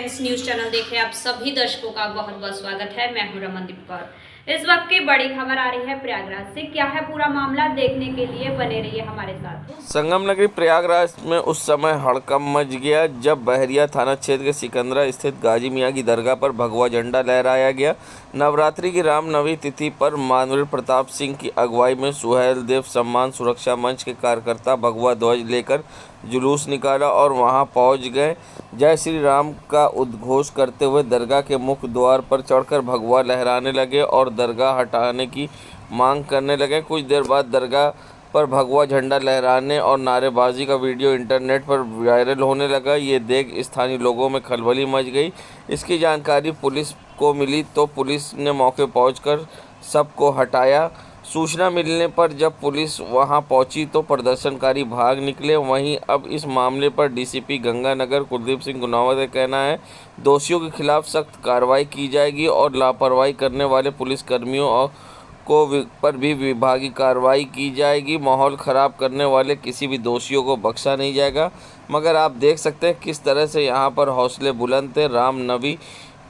Times news channel देख रहे आप सभी दर्शकों का बहुत बहुत स्वागत है। मैं हूं रमनदीप कौर। इस वक्त की बड़ी खबर आ रही है प्रयागराज से। क्या है पूरा मामला, देखने के लिए बने रहिए हमारे साथ। संगम नगरी प्रयागराज में उस समय हड़कंप मच गया जब बहरिया थाना क्षेत्र के सिकंदरा स्थित गाजी मियाँ की दरगाह पर भगवा झंडा लहराया गया। नवरात्रि की रामनवमी तिथि पर मानवीर प्रताप सिंह की अगुवाई में सुहेल देव सम्मान सुरक्षा मंच के कार्यकर्ता भगवा ध्वज लेकर जुलूस निकाला और वहां पहुंच गए। जय श्री राम का उद्घोष करते हुए दरगाह के मुख्य द्वार पर चढ़कर भगवा लहराने लगे और दरगाह हटाने की मांग करने लगे। कुछ देर बाद दरगाह पर भगवा झंडा लहराने और नारेबाजी का वीडियो इंटरनेट पर वायरल होने लगा। ये देख स्थानीय लोगों में खलबली मच गई। इसकी जानकारी पुलिस को मिली तो पुलिस ने मौके पहुंचकर सबको हटाया। सूचना मिलने पर जब पुलिस वहां पहुंची तो प्रदर्शनकारी भाग निकले। वहीं अब इस मामले पर डीसीपी गंगानगर कुलदीप सिंह गुनावत का कहना है, दोषियों के खिलाफ सख्त कार्रवाई की जाएगी और लापरवाही करने वाले पुलिसकर्मियों पर भी विभागीय कार्रवाई की जाएगी। माहौल ख़राब करने वाले किसी भी दोषियों को बख्शा नहीं जाएगा। मगर आप देख सकते हैं किस तरह से यहाँ पर हौसले बुलंद थे। रामनवमी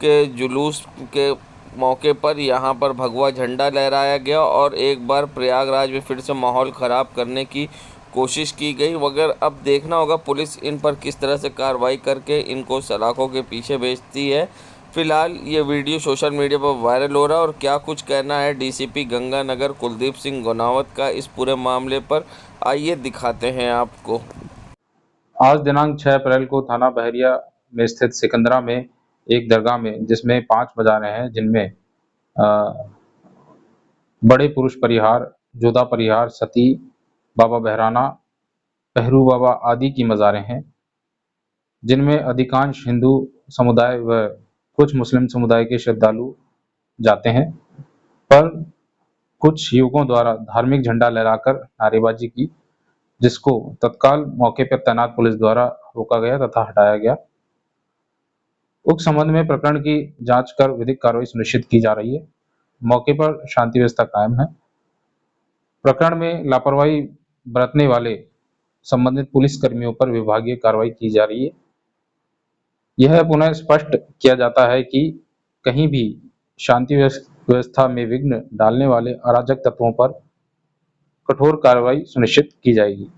के जुलूस के मौके पर यहाँ पर भगवा झंडा लहराया गया और एक बार प्रयागराज में फिर से माहौल ख़राब करने की कोशिश की गई। मगर अब देखना होगा पुलिस इन पर किस तरह से कार्रवाई करके इनको सलाखों के पीछे भेजती है। फिलहाल ये वीडियो सोशल मीडिया पर वायरल हो रहा है और क्या कुछ कहना है डीसीपी गंगानगर कुलदीप सिंह गुनावत का इस पूरे मामले पर, आइए दिखाते हैं आपको। आज दिनांक 6 अप्रैल को थाना बहरिया में स्थित सिकंदरा में एक दरगाह में जिसमें 5 मज़ारें हैं, जिनमें बड़े पुरुष परिहार, जोधा परिहार, सती, बाबा बहराना, पहरू बाबा आदि की मज़ारें हैं, जिनमें अधिकांश हिंदू समुदाय व कुछ मुस्लिम समुदाय के श्रद्धालु जाते हैं। पर कुछ युवकों द्वारा धार्मिक झंडा लहराकर नारेबाजी की, जिसको तत्काल मौके पर तैनात पुलिस द्वारा रोका गया तथा हटाया गया। उक्त संबंध में प्रकरण की जांच कर विधिक कार्रवाई सुनिश्चित की जा रही है। मौके पर शांति व्यवस्था कायम है। प्रकरण में लापरवाही बरतने वाले संबंधित पुलिस कर्मियों पर विभागीय कार्रवाई की जा रही है। यह पुनः स्पष्ट किया जाता है कि कहीं भी शांति व्यवस्था में विघ्न डालने वाले अराजक तत्वों पर कठोर कार्रवाई सुनिश्चित की जाएगी।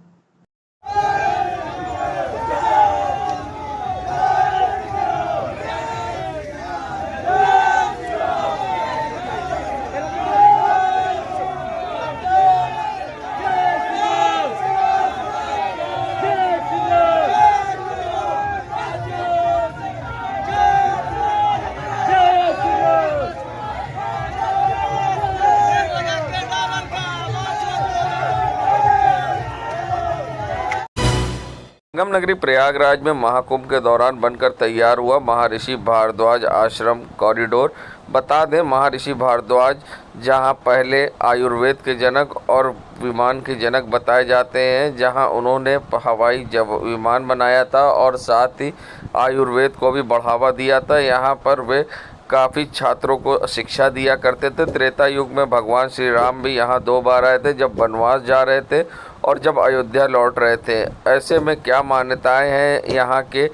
संगम नगरी प्रयागराज में महाकुंभ के दौरान बनकर तैयार हुआ महर्षि भारद्वाज आश्रम कॉरिडोर। बता दें, महर्षि भारद्वाज जहां पहले आयुर्वेद के जनक और विमान के जनक बताए जाते हैं, जहां उन्होंने हवाई विमान बनाया था और साथ ही आयुर्वेद को भी बढ़ावा दिया था। यहां पर वे काफ़ी छात्रों को शिक्षा दिया करते थे। त्रेता युग में भगवान श्री राम भी यहाँ 2 बार आए थे, जब वनवास जा रहे थे और जब अयोध्या लौट रहे थे। ऐसे में क्या मान्यताएं हैं यहाँ के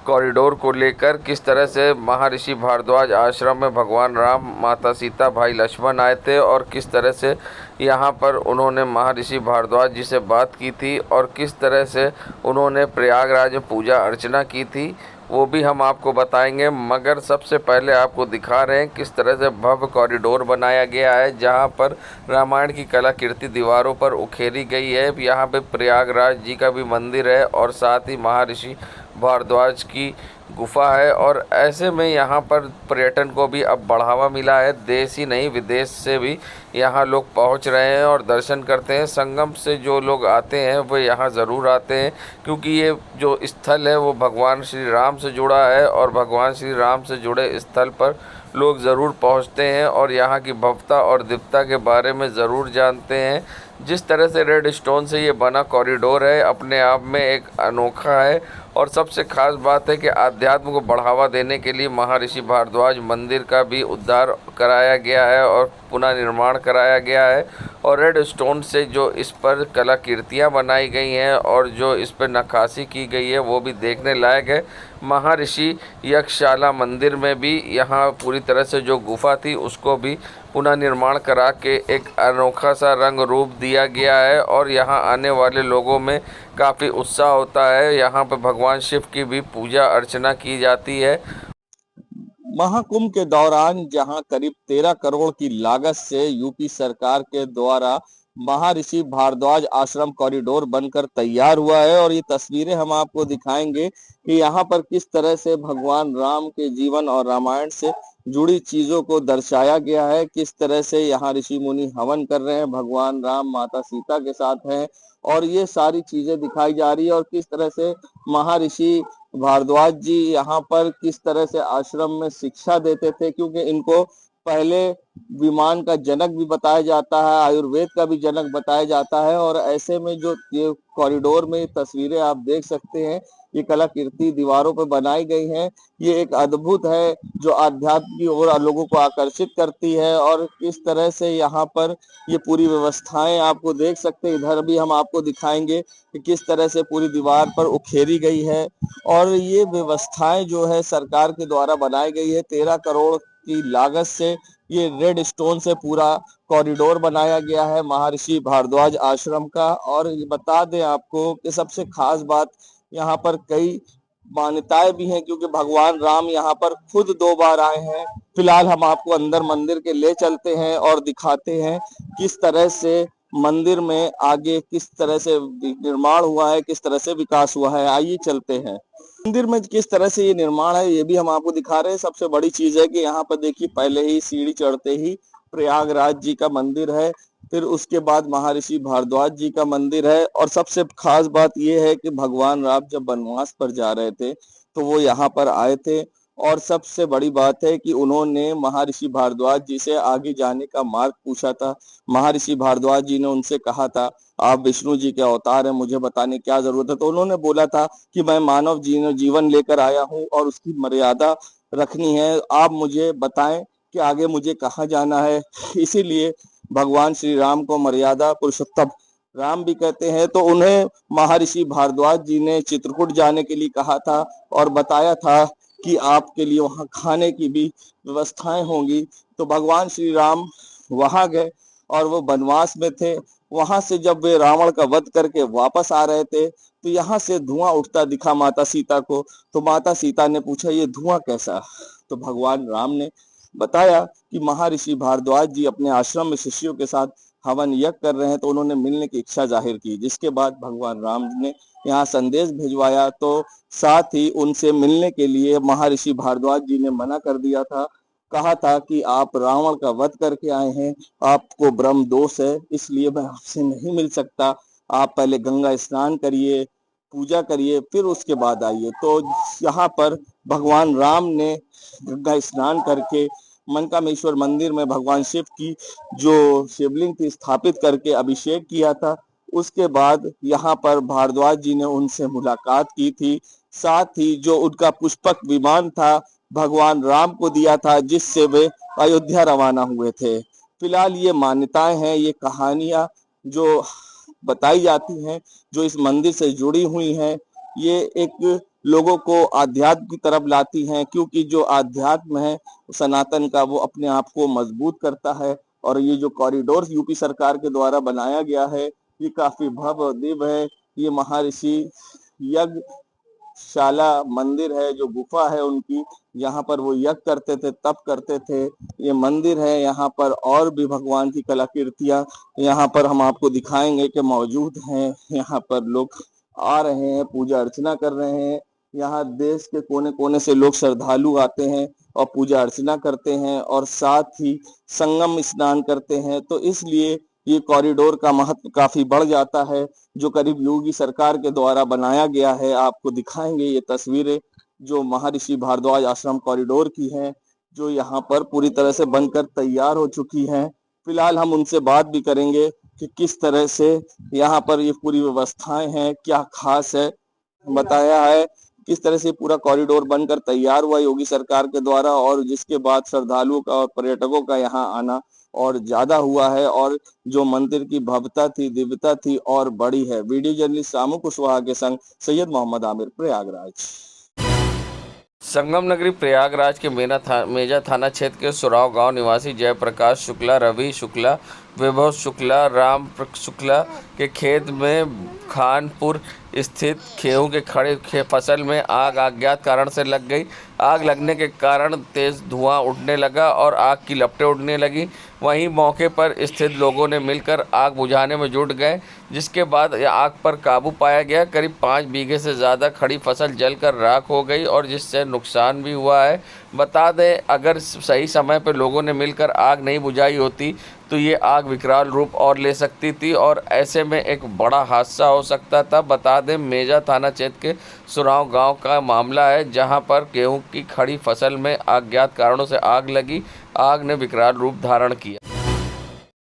कॉरिडोर को लेकर, किस तरह से महर्षि भारद्वाज आश्रम में भगवान राम, माता सीता, भाई लक्ष्मण आए थे और किस तरह से यहाँ पर उन्होंने महर्षि भारद्वाज जी से बात की थी और किस तरह से उन्होंने प्रयागराज में पूजा अर्चना की थी, वो भी हम आपको बताएंगे। मगर सबसे पहले आपको दिखा रहे हैं किस तरह से भव्य कॉरिडोर बनाया गया है, जहां पर रामायण की कलाकृति दीवारों पर उकेरी गई है। यहाँ पे प्रयागराज जी का भी मंदिर है और साथ ही महर्षि भारद्वाज की गुफा है। और ऐसे में यहाँ पर पर्यटन को भी अब बढ़ावा मिला है। देश ही नहीं विदेश से भी यहाँ लोग पहुँच रहे हैं और दर्शन करते हैं। संगम से जो लोग आते हैं वो यहाँ ज़रूर आते हैं, क्योंकि ये जो स्थल है वो भगवान श्री राम से जुड़ा है और भगवान श्री राम से जुड़े स्थल पर लोग ज़रूर पहुँचते हैं और यहाँ की भव्यता और दिव्यता के बारे में ज़रूर जानते हैं। जिस तरह से रेड स्टोन से ये बना कॉरिडोर है अपने आप में एक अनोखा है और सबसे खास बात है कि आध्यात्म को बढ़ावा देने के लिए महर्षि भारद्वाज मंदिर का भी उद्धार कराया गया है और पुनः निर्माण कराया गया है। और रेड स्टोन से जो इस पर कलाकृतियाँ बनाई गई हैं और जो इस पर नक्काशी की गई है वो भी देखने लायक है। महर्षि यक्षशाला मंदिर में भी यहाँ पूरी तरह से जो गुफा थी उसको भी पुनः निर्माण करा के एक अनोखा सा रंग रूप दिया गया है और यहाँ आने वाले लोगों में काफ़ी उत्साह होता है। यहाँ पर भगवान शिव की भी पूजा अर्चना की जाती है। महाकुंभ के दौरान जहां करीब 13 करोड़ की लागत से यूपी सरकार के द्वारा महर्षि भारद्वाज आश्रम कॉरिडोर बनकर तैयार हुआ है और ये तस्वीरें हम आपको दिखाएंगे कि यहाँ पर किस तरह से भगवान राम के जीवन और रामायण से जुड़ी चीजों को दर्शाया गया है। किस तरह से यहाँ ऋषि मुनि हवन कर रहे हैं, भगवान राम माता सीता के साथ हैं और ये सारी चीजें दिखाई जा रही है और किस तरह से महर्षि भारद्वाज जी यहाँ पर किस तरह से आश्रम में शिक्षा देते थे, क्योंकि इनको पहले विमान का जनक भी बताया जाता है, आयुर्वेद का भी जनक बताया जाता है। और ऐसे में जो ये कॉरिडोर में तस्वीरें आप देख सकते हैं, ये कलाकृति दीवारों पर बनाई गई हैं, ये एक अद्भुत है जो आध्यात्म की ओर लोगों को आकर्षित करती है। और किस तरह से यहाँ पर ये पूरी व्यवस्थाएं आपको देख सकते हैं, इधर भी हम आपको दिखाएंगे कि किस तरह से पूरी दीवार पर उखेरी गई है और ये व्यवस्थाएं जो है सरकार के द्वारा बनाई गई है। 13 करोड़ की लागत से ये रेड स्टोन से पूरा कॉरिडोर बनाया गया है महर्षि भारद्वाज आश्रम का। और ये बता दें आपको कि सबसे खास बात यहाँ पर कई मान्यताएं भी हैं, क्योंकि भगवान राम यहाँ पर खुद 2 बार आए हैं। फिलहाल हम आपको अंदर मंदिर के ले चलते हैं और दिखाते हैं किस तरह से मंदिर में आगे किस तरह से निर्माण हुआ है, किस तरह से विकास हुआ है। आइए चलते हैं मंदिर में किस तरह से ये निर्माण है, ये भी हम आपको दिखा रहे हैं। सबसे बड़ी चीज है कि यहाँ पर देखिए पहले ही सीढ़ी चढ़ते ही प्रयागराज जी का मंदिर है, फिर उसके बाद महर्षि भारद्वाज जी का मंदिर है। और सबसे खास बात यह है कि भगवान राम जब वनवास पर जा रहे थे तो वो यहाँ पर आए थे और सबसे बड़ी बात है कि उन्होंने महर्षि भारद्वाज जी से आगे जाने का मार्ग पूछा था। महर्षि भारद्वाज जी ने उनसे कहा था, आप विष्णु जी के अवतार हैं, मुझे बताने क्या जरूरत है। तो उन्होंने बोला था कि मैं मानव जीवन लेकर आया हूँ और उसकी मर्यादा रखनी है, आप मुझे बताएं कि आगे मुझे कहाँ जाना है। इसीलिए भगवान श्री राम को मर्यादा पुरुषोत्तम राम भी कहते हैं। तो उन्हें महर्षि भारद्वाज जी ने चित्रकूट जाने के लिए कहा था और बताया था कि आपके लिए वहां खाने की भी व्यवस्थाएं होंगी। तो भगवान श्री राम वहां गए और वो वनवास में थे। वहां से जब वे रावण का वध करके वापस आ रहे थे तो यहाँ से धुआं उठता दिखा माता सीता को। तो माता सीता ने पूछा, ये धुआं कैसा? तो भगवान राम ने बताया कि महर्षि भारद्वाज जी अपने आश्रम में शिष्यों के साथ हवन यज्ञ कर रहे हैं, तो उन्होंने मिलने की इच्छा जाहिर की। जिसके बाद भगवान राम ने यहाँ संदेश भिजवाया, तो साथ ही उनसे मिलने के लिए महर्षि भारद्वाज जी ने मना कर दिया था। कहा था कि आप रावण का वध करके आए हैं, आपको ब्रह्म दोष है, इसलिए मैं आपसे नहीं मिल सकता। आप पहले गंगा स्नान करिए, पूजा करिए, फिर उसके बाद आइए। तो यहाँ पर भगवान राम ने गंगा स्नान करके मनकामेश्वर मंदिर में भगवान शिव की जो शिवलिंग थी स्थापित करके अभिषेक किया था। उसके बाद यहाँ पर भारद्वाज जी ने उनसे मुलाकात की थी। साथ ही जो उनका पुष्पक विमान था भगवान राम को दिया था, जिससे वे अयोध्या रवाना हुए थे। फिलहाल ये मान्यताएं हैं, ये कहानियां जो बताई जाती हैं, जो इस मंदिर से जुड़ी हुई हैं, ये एक लोगों को आध्यात्म की तरफ लाती हैं, क्योंकि जो आध्यात्म है सनातन का वो अपने आप को मजबूत करता है। और ये जो कॉरिडोर यूपी सरकार के द्वारा बनाया गया है ये काफी भव्य दिव्य है। ये महर्षि यज्ञशाला मंदिर है, जो गुफा है उनकी, यहाँ पर वो यज्ञ करते थे, तप करते थे। ये मंदिर है, यहाँ पर और भी भगवान की कलाकृतियां यहाँ पर हम आपको दिखाएंगे कि मौजूद हैं। यहाँ पर लोग आ रहे हैं, पूजा अर्चना कर रहे हैं। यहाँ देश के कोने कोने से लोग श्रद्धालु आते हैं और पूजा अर्चना करते हैं और साथ ही संगम स्नान करते हैं। तो इसलिए ये कॉरिडोर का महत्व काफी बढ़ जाता है, जो करीब योगी सरकार के द्वारा बनाया गया है। आपको दिखाएंगे ये तस्वीरें जो महर्षि भारद्वाज आश्रम कॉरिडोर की हैं, जो यहाँ पर पूरी तरह से बनकर तैयार हो चुकी हैं। फिलहाल हम उनसे बात भी करेंगे कि किस तरह से यहाँ पर ये पूरी व्यवस्थाएं हैं, क्या खास है। बताया है किस तरह से पूरा कॉरिडोर बनकर तैयार हुआ योगी सरकार के द्वारा, और जिसके बाद श्रद्धालुओं का और पर्यटकों का यहाँ आना और ज्यादा हुआ है, और जो मंदिर की भव्यता थी, दिव्यता थी और बड़ी है। वीडियो जर्नलिस्ट सामू कुशवाहा के संग सैयद मोहम्मद आमिर, प्रयागराज। संगम नगरी प्रयागराज के मेजा थाना क्षेत्र के सुराव गांव निवासी जयप्रकाश शुक्ला, रवि शुक्ला, वैभव शुक्ला, राम शुक्ला के खेत में खानपुर स्थित गेहूं के खड़े फसल में आग अज्ञात कारण से लग गई। आग लगने के कारण तेज धुआं उठने लगा और आग की लपटें उड़ने लगी। वहीं मौके पर स्थित लोगों ने मिलकर आग बुझाने में जुट गए, जिसके बाद आग पर काबू पाया गया। करीब 5 बीघे से ज़्यादा खड़ी फसल जलकर राख हो गई और जिससे नुकसान भी हुआ है। बता दें, अगर सही समय पर लोगों ने मिलकर आग नहीं बुझाई होती तो ये आग विकराल रूप और ले सकती थी और ऐसे में एक बड़ा हादसा हो सकता था। बता दें, मेजा थाना क्षेत्र के सुराव गांव का मामला है, जहां पर गेहूं की खड़ी फसल में अज्ञात कारणों से आग लगी। आग ने विकराल रूप धारण किया।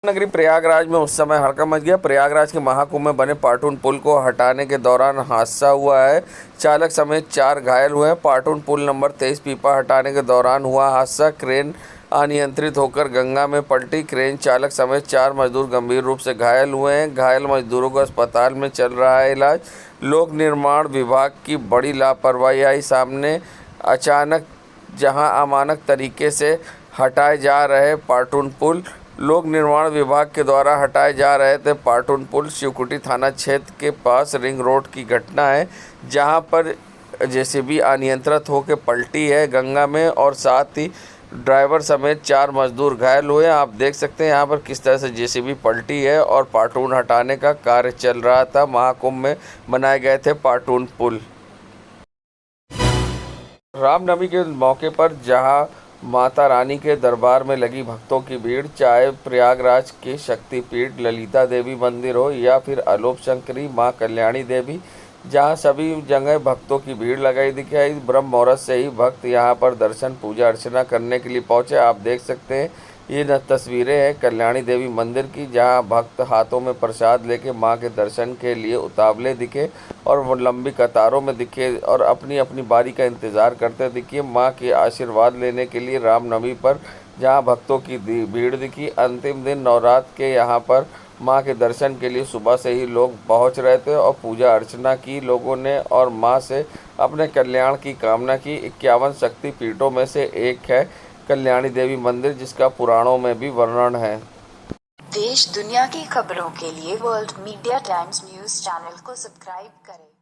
नगरी प्रयागराज में उस समय हड़कंप मच गया। प्रयागराज के महाकुंभ में बने पाटून पुल को हटाने के दौरान हादसा हुआ है। चालक समेत 4 घायल हुए हैं। पाटून पुल नंबर 23 पीपा हटाने के दौरान हुआ हादसा। क्रेन अनियंत्रित होकर गंगा में पलटी। क्रेन चालक समेत 4 मजदूर गंभीर रूप से घायल हुए हैं। घायल मजदूरों को अस्पताल में चल रहा है इलाज। लोक निर्माण विभाग की बड़ी लापरवाही आई सामने। अचानक जहां अमानक तरीके से हटाए जा रहे पाटून पुल, लोक निर्माण विभाग के द्वारा हटाए जा रहे थे पाटून पुल। शिवकुटी थाना क्षेत्र के पास रिंग रोड की घटना है, जहां पर जेसीबी अनियंत्रित होकर पलटी है गंगा में और साथ ही ड्राइवर समेत 4 मजदूर घायल हुए। आप देख सकते हैं यहाँ पर किस तरह से जेसीबी पलटी है और पाटून हटाने का कार्य चल रहा था। महाकुंभ में बनाए गए थे पाटून पुल। रामनवमी के मौके पर जहां माता रानी के दरबार में लगी भक्तों की भीड़, चाहे प्रयागराज के शक्तिपीठ ललिता देवी मंदिर हो या फिर अलोप शंकरी मां कल्याणी देवी, जहां सभी जगह भक्तों की भीड़ लगाई दिखाई। ब्रह्म मुहूर्त से ही भक्त यहां पर दर्शन पूजा अर्चना करने के लिए पहुंचे। आप देख सकते हैं ये तस्वीरें हैं कल्याणी देवी मंदिर की, जहां भक्त हाथों में प्रसाद लेके मां के दर्शन के लिए उतावले दिखे और वो लंबी कतारों में दिखे और अपनी अपनी बारी का इंतज़ार करते दिखे मां के आशीर्वाद लेने के लिए। रामनवमी पर जहां भक्तों की भीड़ दिखी। अंतिम दिन नवरात्र के यहाँ पर मां के दर्शन के लिए सुबह से ही लोग पहुंच रहे थे और पूजा अर्चना की लोगों ने और मां से अपने कल्याण की कामना की। 51 शक्ति पीठों में से एक है कल्याणी देवी मंदिर, जिसका पुराणों में भी वर्णन है। देश दुनिया की खबरों के लिए world media times news channel को सब्सक्राइब करें।